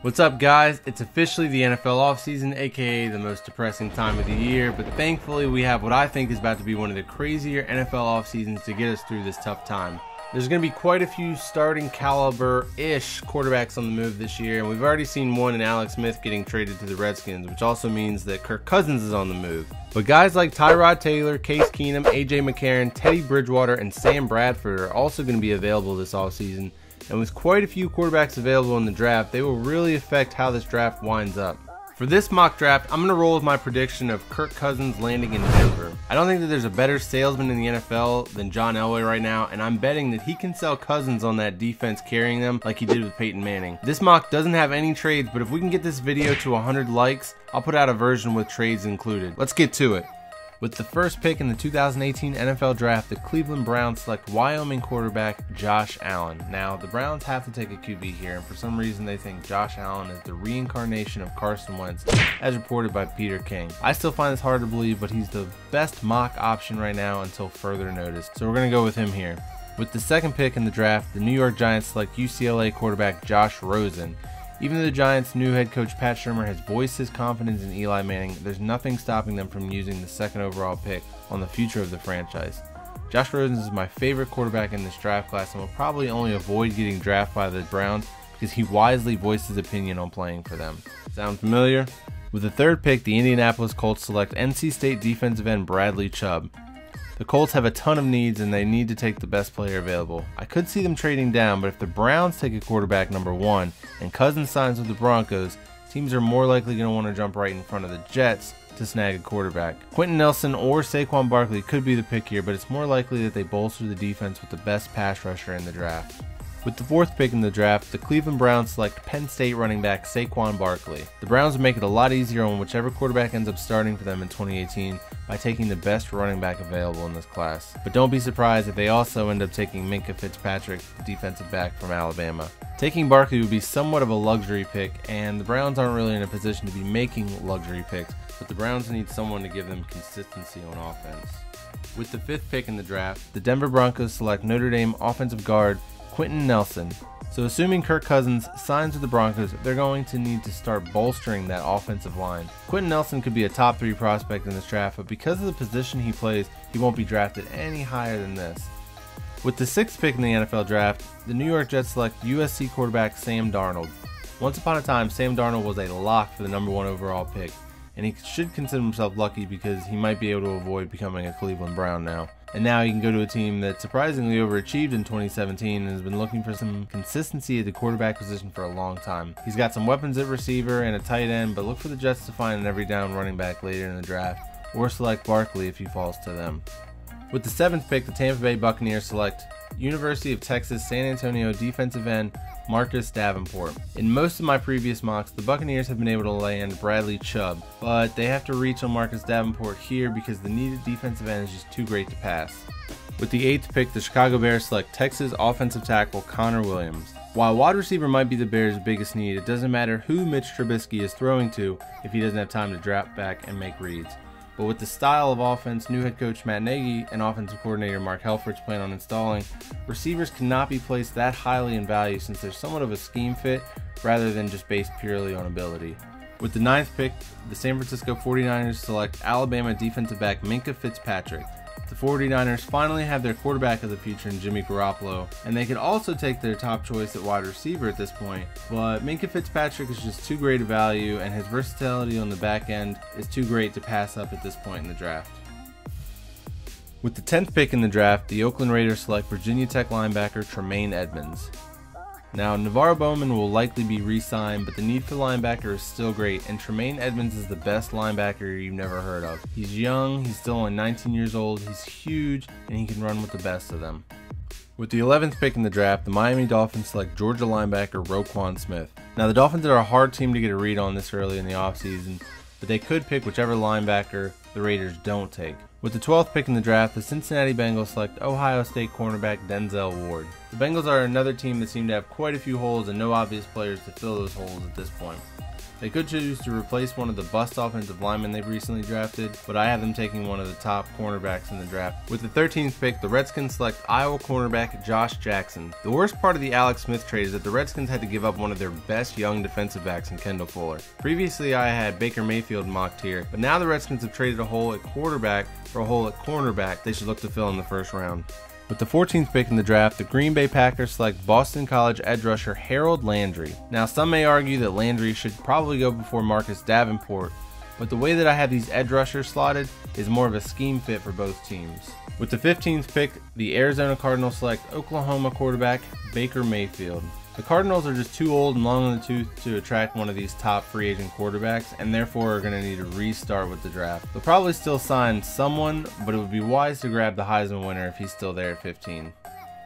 What's up, guys? It's officially the NFL offseason, aka the most depressing time of the year, but thankfully we have what I think is about to be one of the crazier NFL offseasons to get us through this tough time. There's going to be quite a few starting caliber-ish quarterbacks on the move this year, and we've already seen one in Alex Smith getting traded to the Redskins, which also means that Kirk Cousins is on the move. But guys like Tyrod Taylor, Case Keenum, AJ McCarron, Teddy Bridgewater, and Sam Bradford are also going to be available this offseason. And with quite a few quarterbacks available in the draft, they will really affect how this draft winds up. For this mock draft, I'm going to roll with my prediction of Kirk Cousins landing in Denver. I don't think that there's a better salesman in the NFL than John Elway right now, and I'm betting that he can sell Cousins on that defense carrying them like he did with Peyton Manning. This mock doesn't have any trades, but if we can get this video to 100 likes, I'll put out a version with trades included. Let's get to it. With the first pick in the 2018 NFL Draft, the Cleveland Browns select Wyoming quarterback Josh Allen. Now, the Browns have to take a QB here, and for some reason they think Josh Allen is the reincarnation of Carson Wentz, as reported by Peter King. I still find this hard to believe, but he's the best mock option right now until further notice, so we're going to go with him here. With the second pick in the draft, the New York Giants select UCLA quarterback Josh Rosen. Even though the Giants' new head coach Pat Shurmur has voiced his confidence in Eli Manning, there's nothing stopping them from using the second overall pick on the future of the franchise. Josh Rosen is my favorite quarterback in this draft class and will probably only avoid getting drafted by the Browns because he wisely voiced his opinion on playing for them. Sound familiar? With the third pick, the Indianapolis Colts select NC State defensive end Bradley Chubb. The Colts have a ton of needs and they need to take the best player available. I could see them trading down, but if the Browns take a quarterback number 1 and Cousins signs with the Broncos, teams are more likely going to want to jump right in front of the Jets to snag a quarterback. Quenton Nelson or Saquon Barkley could be the pick here, but it's more likely that they bolster the defense with the best pass rusher in the draft. With the fourth pick in the draft, the Cleveland Browns select Penn State running back Saquon Barkley. The Browns would make it a lot easier on whichever quarterback ends up starting for them in 2018 by taking the best running back available in this class. But don't be surprised if they also end up taking Minkah Fitzpatrick, the defensive back from Alabama. Taking Barkley would be somewhat of a luxury pick, and the Browns aren't really in a position to be making luxury picks, but the Browns need someone to give them consistency on offense. With the fifth pick in the draft, the Denver Broncos select Notre Dame offensive guard Quenton Nelson. So assuming Kirk Cousins signs with the Broncos, they're going to need to start bolstering that offensive line. Quenton Nelson could be a top 3 prospect in this draft, but because of the position he plays, he won't be drafted any higher than this. With the sixth pick in the NFL draft, the New York Jets select USC quarterback Sam Darnold. Once upon a time, Sam Darnold was a lock for the number 1 overall pick, and he should consider himself lucky because he might be able to avoid becoming a Cleveland Brown now. And now he can go to a team that surprisingly overachieved in 2017 and has been looking for some consistency at the quarterback position for a long time. He's got some weapons at receiver and a tight end, but look for the Jets to find an every down running back later in the draft, or select Barkley if he falls to them. With the seventh pick, the Tampa Bay Buccaneers select University of Texas San Antonio defensive end Marcus Davenport. In most of my previous mocks, the Buccaneers have been able to land Bradley Chubb, but they have to reach on Marcus Davenport here because the needed defensive end is just too great to pass. With the eighth pick, the Chicago Bears select Texas offensive tackle Connor Williams. While wide receiver might be the Bears' biggest need, it doesn't matter who Mitch Trubisky is throwing to if he doesn't have time to drop back and make reads. But with the style of offense new head coach Matt Nagy and offensive coordinator Mark Helfrich plan on installing, receivers cannot be placed that highly in value since they're somewhat of a scheme fit rather than just based purely on ability. With the ninth pick, the San Francisco 49ers select Alabama defensive back Minkah Fitzpatrick. The 49ers finally have their quarterback of the future in Jimmy Garoppolo, and they could also take their top choice at wide receiver at this point, but Minkah Fitzpatrick is just too great a value and his versatility on the back end is too great to pass up at this point in the draft. With the 10th pick in the draft, the Oakland Raiders select Virginia Tech linebacker Tremaine Edmunds. Now, Navarro Bowman will likely be re-signed, but the need for linebacker is still great, and Tremaine Edmunds is the best linebacker you've never heard of. He's young, he's still only 19 years old, he's huge, and he can run with the best of them. With the 11th pick in the draft, the Miami Dolphins select Georgia linebacker Roquan Smith. Now, the Dolphins are a hard team to get a read on this early in the offseason, but they could pick whichever linebacker the Raiders don't take. With the 12th pick in the draft, the Cincinnati Bengals select Ohio State cornerback Denzel Ward. The Bengals are another team that seem to have quite a few holes and no obvious players to fill those holes at this point. They could choose to replace one of the bust offensive linemen they've recently drafted, but I have them taking one of the top cornerbacks in the draft. With the 13th pick, the Redskins select Iowa cornerback Josh Jackson. The worst part of the Alex Smith trade is that the Redskins had to give up one of their best young defensive backs in Kendall Fuller. Previously, I had Baker Mayfield mocked here, but now the Redskins have traded a hole at quarterback for a hole at cornerback they should look to fill in the first round. With the 14th pick in the draft, the Green Bay Packers select Boston College edge rusher Harold Landry. Now, some may argue that Landry should probably go before Marcus Davenport, but the way that I have these edge rushers slotted is more of a scheme fit for both teams. With the 15th pick, the Arizona Cardinals select Oklahoma quarterback Baker Mayfield. The Cardinals are just too old and long in the tooth to attract one of these top free agent quarterbacks, and therefore are going to need to restart with the draft. They'll probably still sign someone, but it would be wise to grab the Heisman winner if he's still there at 15.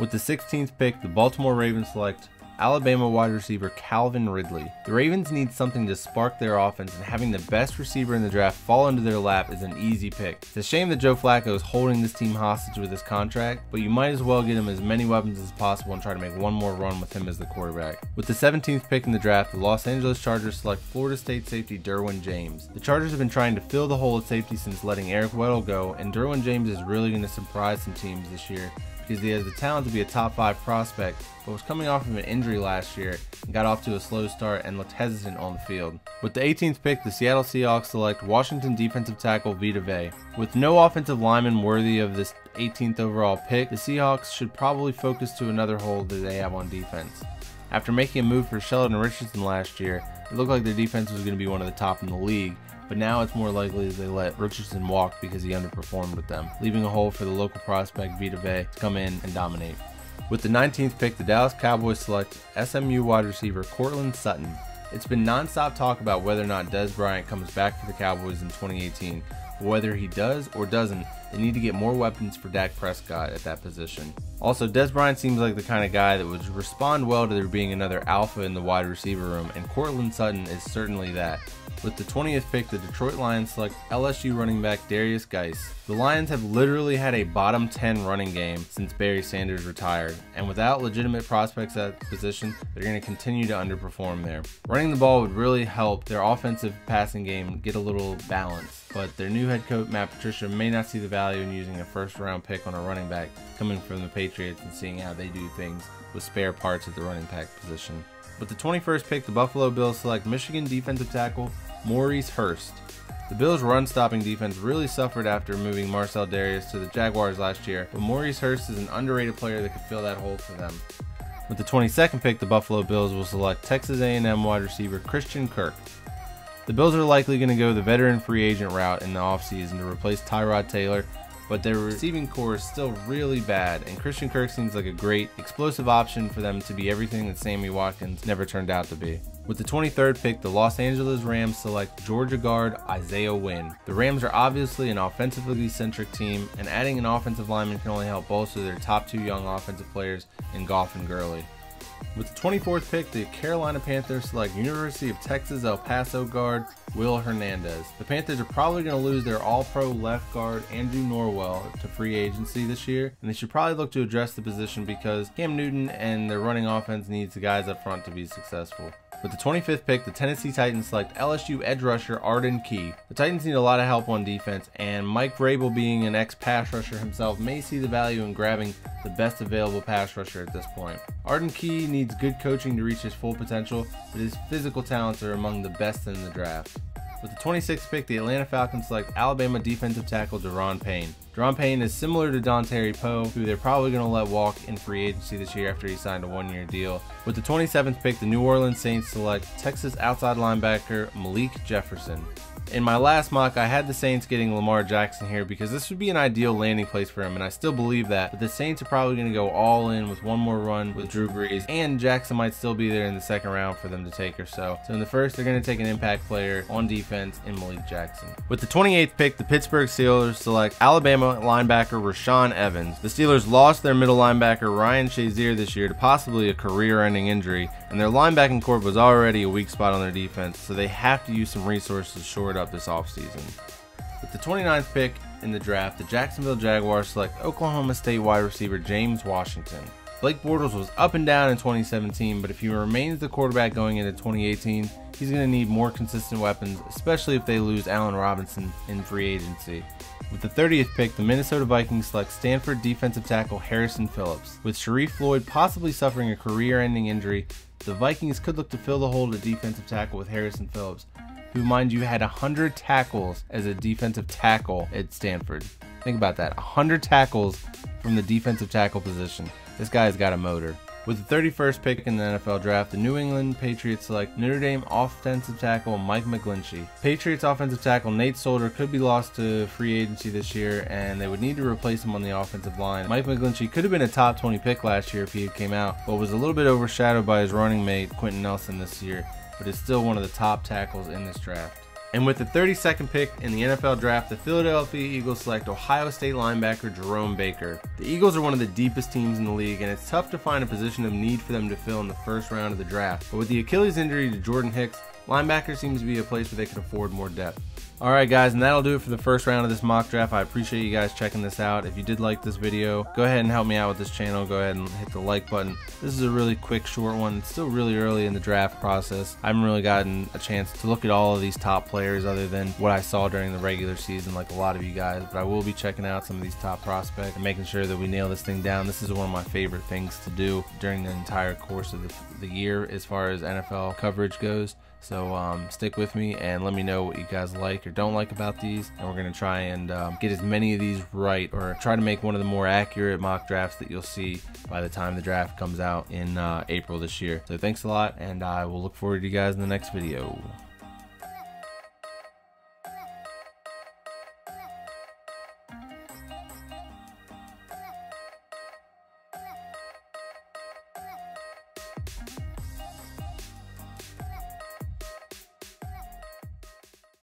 With the 16th pick, the Baltimore Ravens select Alabama wide receiver Calvin Ridley. The Ravens need something to spark their offense, and having the best receiver in the draft fall into their lap is an easy pick. It's a shame that Joe Flacco is holding this team hostage with his contract, but you might as well get him as many weapons as possible and try to make one more run with him as the quarterback. With the 17th pick in the draft, the Los Angeles Chargers select Florida State safety Derwin James. The Chargers have been trying to fill the hole at safety since letting Eric Weddle go, and Derwin James is really going to surprise some teams this year, because he has the talent to be a top 5 prospect, but was coming off of an injury last year and got off to a slow start and looked hesitant on the field. With the 18th pick, the Seattle Seahawks select Washington defensive tackle Vita Vea. With no offensive lineman worthy of this 18th overall pick, the Seahawks should probably focus to another hole that they have on defense. After making a move for Sheldon Richardson last year, it looked like their defense was going to be one of the top in the league, but now it's more likely that they let Richardson walk because he underperformed with them, leaving a hole for the local prospect Vita Vea to come in and dominate. With the 19th pick, the Dallas Cowboys select SMU wide receiver Courtland Sutton. It's been non-stop talk about whether or not Dez Bryant comes back for the Cowboys in 2018. But whether he does or doesn't, they need to get more weapons for Dak Prescott at that position. Also, Dez Bryant seems like the kind of guy that would respond well to there being another alpha in the wide receiver room, and Courtland Sutton is certainly that. With the 20th pick, the Detroit Lions select LSU running back Darius Geis. The Lions have literally had a bottom 10 running game since Barry Sanders retired, and without legitimate prospects at the position, they're going to continue to underperform there. Running the ball would really help their offensive passing game get a little balance, but their new head coach Matt Patricia may not see the value in using a first-round pick on a running back coming from the Patriots and seeing how they do things with spare parts at the running back position. With the 21st pick, the Buffalo Bills select Michigan defensive tackle Maurice Hurst. The Bills' run-stopping defense really suffered after moving Marcel Darius to the Jaguars last year, but Maurice Hurst is an underrated player that could fill that hole for them. With the 22nd pick, the Buffalo Bills will select Texas A&M wide receiver Christian Kirk. The Bills are likely going to go the veteran free agent route in the offseason to replace Tyrod Taylor, but their receiving core is still really bad, and Christian Kirk seems like a great, explosive option for them to be everything that Sammy Watkins never turned out to be. With the 23rd pick, the Los Angeles Rams select Georgia guard Isaiah Wynn. The Rams are obviously an offensively centric team, and adding an offensive lineman can only help bolster their top 2 young offensive players in Goff and Gurley. With the 24th pick, the Carolina Panthers select University of Texas El Paso guard Will Hernandez. The Panthers are probably going to lose their all-pro left guard Andrew Norwell to free agency this year, and they should probably look to address the position because Cam Newton and their running offense needs the guys up front to be successful. With the 25th pick, the Tennessee Titans select LSU edge rusher Arden Key. The Titans need a lot of help on defense, and Mike Vrabel, being an ex-pass rusher himself, may see the value in grabbing the best available pass rusher at this point. Arden Key needs good coaching to reach his full potential, but his physical talents are among the best in the draft. With the 26th pick, the Atlanta Falcons select Alabama defensive tackle Daron Payne. Daron Payne is similar to Dontari Poe, who they're probably going to let walk in free agency this year after he signed a 1-year deal. With the 27th pick, the New Orleans Saints select Texas outside linebacker Malik Jefferson. In my last mock, I had the Saints getting Lamar Jackson here because this would be an ideal landing place for him, and I still believe that, but the Saints are probably going to go all in with one more run with Drew Brees, and Jackson might still be there in the second round for them to take or so. So in the first, they're going to take an impact player on defense in Malik Jackson. With the 28th pick, the Pittsburgh Steelers select Alabama linebacker Rashaan Evans. The Steelers lost their middle linebacker Ryan Shazier this year to possibly a career-ending injury, and their linebacking corps was already a weak spot on their defense, so they have to use some resources to shore it up this offseason. With the 29th pick in the draft, the Jacksonville Jaguars select Oklahoma State wide receiver James Washington. Blake Bortles was up and down in 2017, but if he remains the quarterback going into 2018, he's going to need more consistent weapons, especially if they lose Allen Robinson in free agency. With the 30th pick, the Minnesota Vikings select Stanford defensive tackle Harrison Phillips. With Sharif Floyd possibly suffering a career-ending injury, the Vikings could look to fill the hole at defensive tackle with Harrison Phillips, who, mind you, had 100 tackles as a defensive tackle at Stanford. Think about that, 100 tackles from the defensive tackle position. This guy's got a motor. With the 31st pick in the NFL draft, the New England Patriots select Notre Dame offensive tackle Mike McGlinchey. Patriots offensive tackle Nate Solder could be lost to free agency this year, and they would need to replace him on the offensive line. Mike McGlinchey could have been a top 20 pick last year if he had came out, but was a little bit overshadowed by his running mate Quenton Nelson this year, but is still one of the top tackles in this draft. And with the 32nd pick in the NFL draft, the Philadelphia Eagles select Ohio State linebacker Jerome Baker. The Eagles are one of the deepest teams in the league, and it's tough to find a position of need for them to fill in the first round of the draft. But with the Achilles injury to Jordan Hicks, linebacker seems to be a place where they can afford more depth. Alright guys, and that'll do it for the first round of this mock draft. I appreciate you guys checking this out. If you did like this video, go ahead and help me out with this channel. Go ahead and hit the like button. This is a really quick, short one. It's still really early in the draft process. I haven't really gotten a chance to look at all of these top players other than what I saw during the regular season like a lot of you guys, but I will be checking out some of these top prospects and making sure that we nail this thing down. This is one of my favorite things to do during the entire course of the year as far as NFL coverage goes. So stick with me and let me know what you guys like or don't like about these, and we're going to try and get as many of these right, or try to make one of the more accurate mock drafts that you'll see by the time the draft comes out in April this year. So thanks a lot, and I will look forward to you guys in the next video.